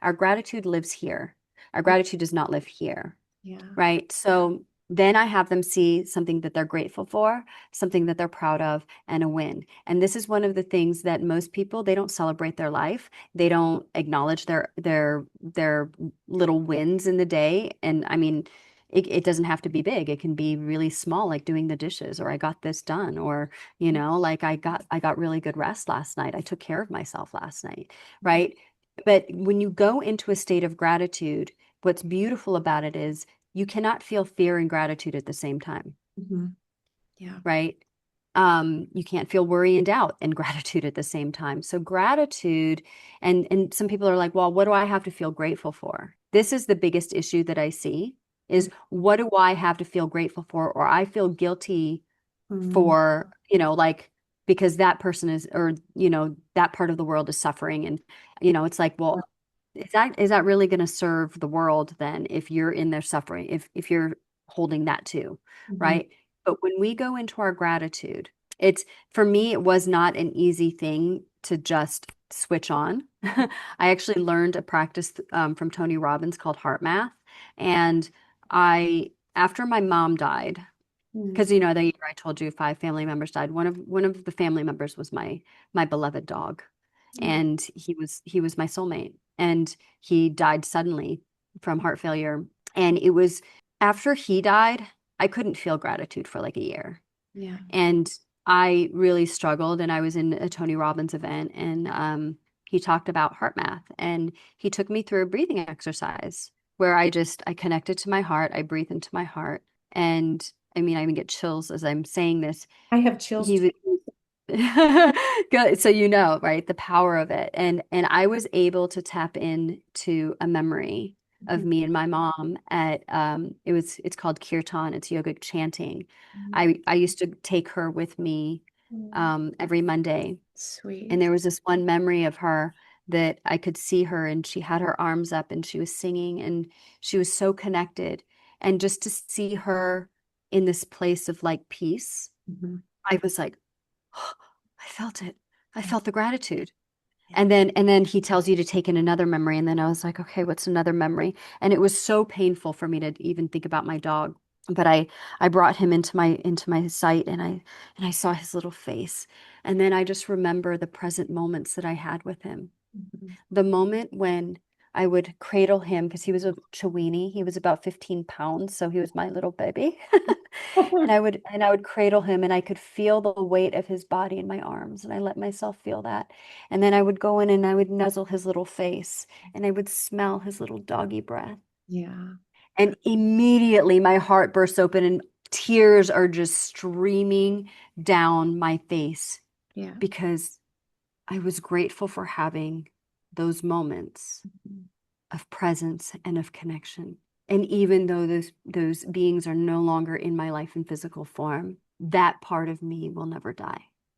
our gratitude lives here. Our gratitude does not live here, Yeah. right? So then I have them see something that they're grateful for, something that they're proud of, and a win. And this is one of the things that most people, they don't celebrate their life. They don't acknowledge their little wins in the day. And I mean, it doesn't have to be big. It can be really small, like doing the dishes, or I got this done, or like I got really good rest last night. I took care of myself last night, right? But when you go into a state of gratitude, what's beautiful about it is you cannot feel fear and gratitude at the same time, Mm-hmm. Yeah. right? You can't feel worry and doubt and gratitude at the same time. So gratitude, and some people are like, well, what do I have to feel grateful for? This is the biggest issue that I see is, what do I have to feel grateful for? Or I feel guilty Mm-hmm. for, like, because that person is, or, that part of the world is suffering. And, it's like, well, is that really going to serve the world then, if you're in their suffering, if you're holding that too, Mm-hmm. right? But when we go into our gratitude, it's, for me, it was not an easy thing to just switch on. I actually learned a practice from Tony Robbins called heart math. And after my mom died, Mm-hmm. because the year I told you 5 family members died, one of the family members was my beloved dog, and he was my soulmate, and he died suddenly from heart failure. And it was after he died, I couldn't feel gratitude for like a year, Yeah. and I really struggled. And I was in a Tony Robbins event, and he talked about heart math, and he took me through a breathing exercise where I connected to my heart, I breathe into my heart, and I mean, I even get chills as I'm saying this. I have chills He too. was good, so right, the power of it. And I was able to tap into a memory of me and my mom at it's called kirtan, it's yogic chanting. I used to take her with me Mm-hmm. every Monday, and Sweet. there was this one memory of her that I could see her, and she had her arms up and she was singing, and she was so connected. And just to see her in this place of like peace, Mm-hmm. I was like, oh, I felt it. I Yeah. felt the gratitude. Yeah. And then he tells you to take in another memory. And then I was like, okay, what's another memory? And it was so painful for me to even think about my dog. But I brought him into my sight, and I saw his little face. And then I just remember the present moments that I had with him. Mm-hmm. The moment when I would cradle him, because he was a Chiweenie, he was about 15 pounds, so he was my little baby. And I would cradle him, and I could feel the weight of his body in my arms, and I let myself feel that. And then I would go in and I would nuzzle his little face, and I would smell his little doggy breath. Yeah. And immediately my heart bursts open and tears are just streaming down my face, Yeah. because I was grateful for having those moments Mhm. of presence and of connection. And even though those beings are no longer in my life in physical form, that part of me will never die.